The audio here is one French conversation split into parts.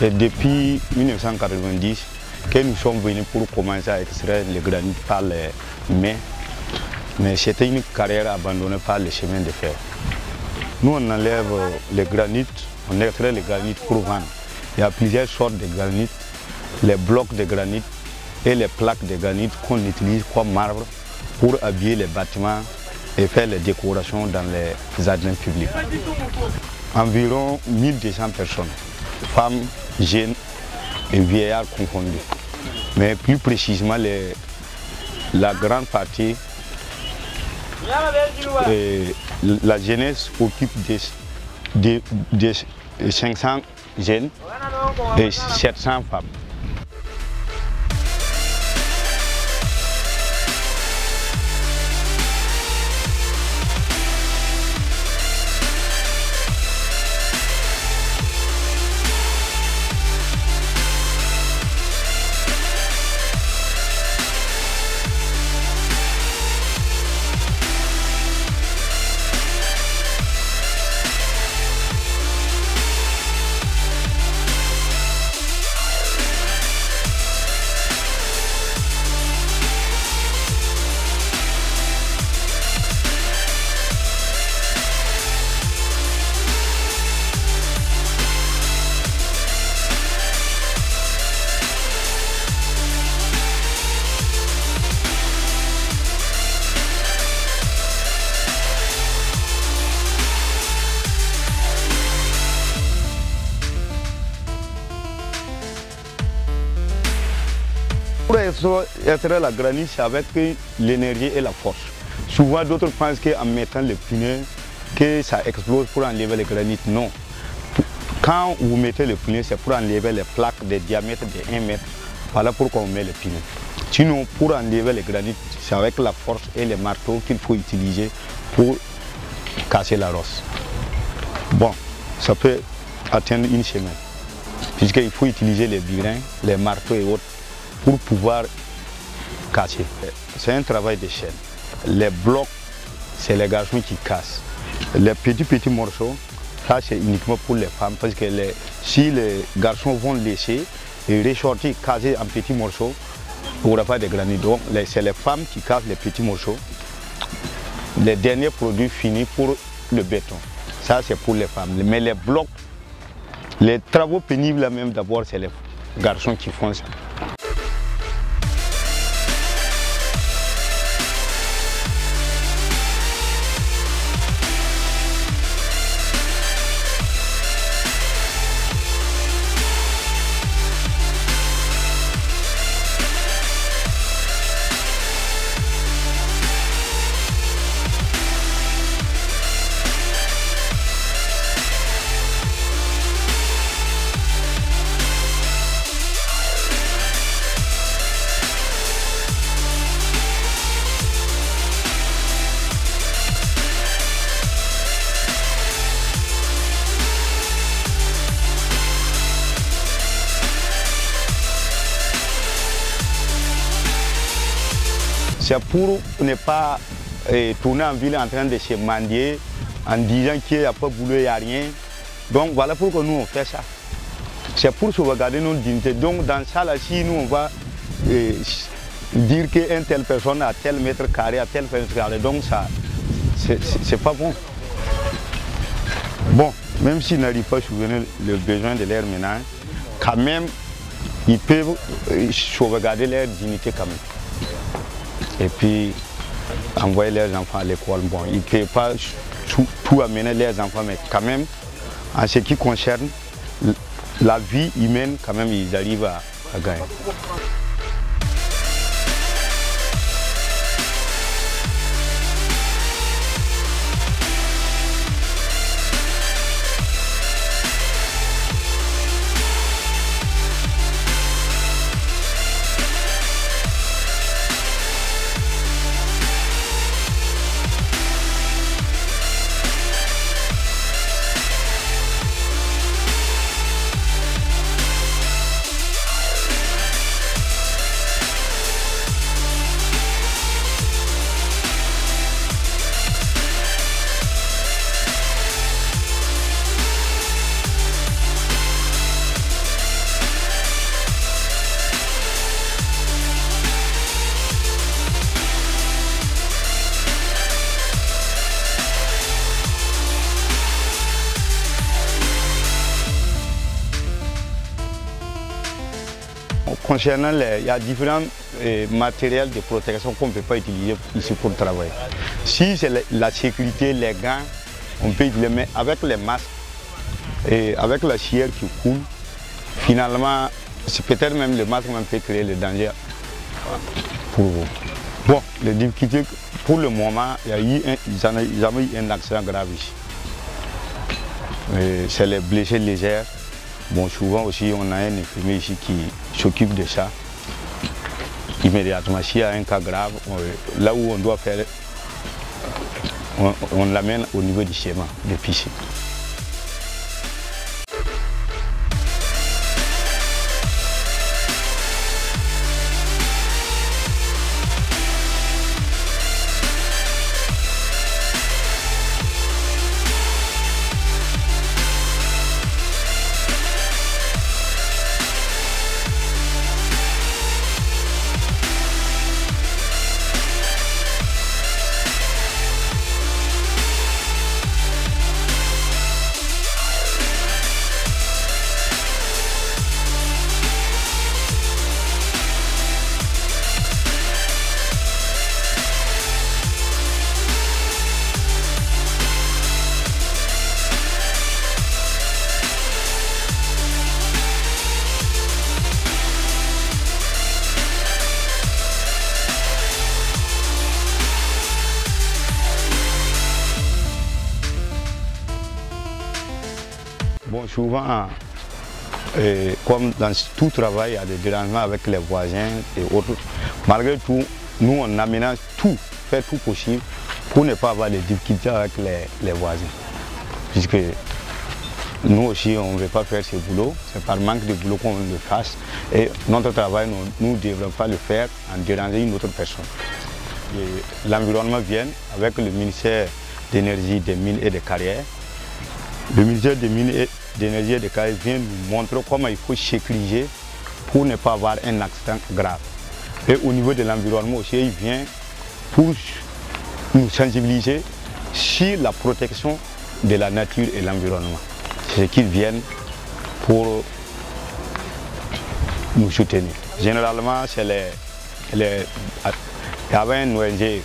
C'est depuis 1990 que nous sommes venus pour commencer à extraire le granit par les mains. Mais c'était une carrière abandonnée par les chemins de fer. Nous, on enlève le granit, on extrait le granit pour vendre. Il y a plusieurs sortes de granit, les blocs de granit et les plaques de granit qu'on utilise comme marbre pour habiller les bâtiments et faire les décorations dans les jardins publics. Environ 1200 personnes, femmes, jeunes et vieillards confondus. Mais plus précisément, la grande partie, la jeunesse occupe des 500 jeunes et 700 femmes. Pour extraire la granit, c'est avec l'énergie et la force. Souvent, d'autres pensent qu'en mettant le pneu, que ça explose pour enlever le granit. Non. Quand vous mettez le pneu, c'est pour enlever les plaques de diamètre de 1 mètre. Voilà pourquoi on met le pneu. Sinon, pour enlever le granit, c'est avec la force et les marteaux qu'il faut utiliser pour casser la roche. Bon, ça peut atteindre une semaine, puisqu'il faut utiliser les burin, les marteaux et autres pour pouvoir casser. C'est un travail de chaîne. Les blocs, c'est les garçons qui cassent. Les petits morceaux, ça c'est uniquement pour les femmes, parce que si les garçons vont laisser et ressortir, casser en petits morceaux, il n'y aura pas de granit. Donc c'est les femmes qui cassent les petits morceaux. Les derniers produits finis pour le béton. Ça c'est pour les femmes. Mais les blocs, les travaux pénibles même d'abord, c'est les garçons qui font ça. C'est pour ne pas tourner en ville en train de se mendier, en disant qu'il n'y a pas de boulot, il n'y a rien. Donc voilà pourquoi nous on fait ça. C'est pour sauvegarder notre dignité. Donc dans ça, là, si nous on va dire qu'une telle personne a tel mètre carré, à tel mètre carré, donc ça, c'est pas bon. Bon, même s'ils n'arrivent pas à souvenir le besoin de leur ménage, quand même, ils peuvent sauvegarder leur dignité quand même. Et puis envoyer leurs enfants à l'école. Bon, ils ne peuvent pas tout amener leurs enfants, mais quand même, en ce qui concerne la vie humaine, quand même, ils arrivent à gagner. concernant il y a différents matériels de protection qu'on ne peut pas utiliser ici pour travailler. Si c'est la sécurité, les gants, on peut utiliser, mais avec les masques et avec la chière qui coule, finalement, c'est peut-être même le masque même peut créer le danger pour vous. Bon, les difficultés, pour le moment, il y a eu jamais eu un accident grave ici. C'est les blessés légers. Bon, souvent aussi, on a un infirmier ici qui s'occupe de ça. Immédiatement, s'il y a un cas grave, là où on doit faire, on l'amène au niveau du schéma, de piscine. Bon, souvent, comme dans tout travail, il y a des dérangements avec les voisins et autres. Malgré tout, nous, on aménage tout, fait tout possible pour ne pas avoir des difficultés avec les voisins. Puisque nous aussi, on ne veut pas faire ce boulot, c'est par manque de boulot qu'on le fasse. Et notre travail, nous ne devons pas le faire en dérangeant une autre personne. L'environnement vient avec le ministère d'énergie, des mines et des carrières. Le ministère des mines et d'énergie et des carrières vient nous montrer comment il faut sécuriser pour ne pas avoir un accident grave. Et au niveau de l'environnement aussi, il vient pour nous sensibiliser sur la protection de la nature et l'environnement. C'est ce qu'ils viennent pour nous soutenir. Généralement, il y avait un ONG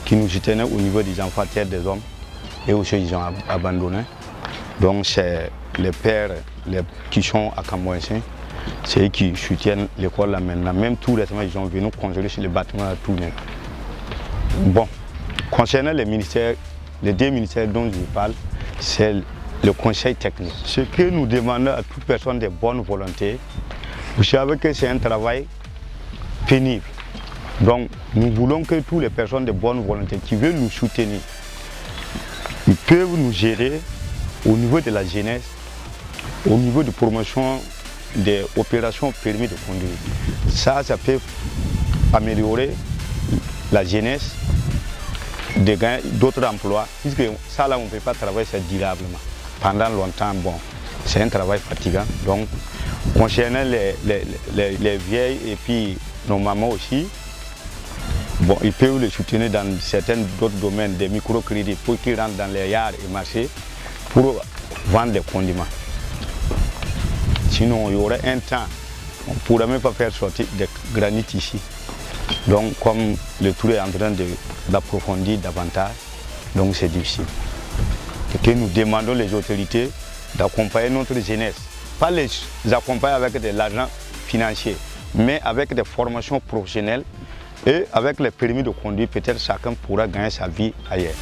qui nous soutenait au niveau des enfants terre des hommes et aussi ils ont abandonné. Donc c'est les pères qui sont à Camboinsin, c'est eux qui soutiennent l'école là maintenant. Même tout récemment, ils ont venu construire sur le bâtiment à tout net. Bon, concernant les ministères, les deux ministères dont je parle, c'est le conseil technique. Ce que nous demandons à toute personne de bonne volonté, vous savez que c'est un travail pénible. Donc nous voulons que toutes les personnes de bonne volonté qui veulent nous soutenir, ils peuvent nous gérer au niveau de la jeunesse, au niveau de promotion des opérations permis de conduire. Ça peut améliorer la jeunesse, de gagner d'autres emplois, puisque ça là on ne peut pas travailler ça durablement. Pendant longtemps, bon, c'est un travail fatigant. Donc, concernant les vieilles et puis nos mamans aussi, bon, ils peuvent les soutenir dans certains d'autres domaines, des microcrédits pour qu'ils rentrent dans les yards et marchés pour vendre des condiments. Sinon, il y aurait un temps, on ne pourrait même pas faire sortir des granit ici. Donc, comme le tour est en train d'approfondir davantage, donc c'est difficile. Et que nous demandons les autorités d'accompagner notre jeunesse. Pas les accompagner avec de l'argent financier, mais avec des formations professionnelles et avec les permis de conduire, peut-être chacun pourra gagner sa vie ailleurs.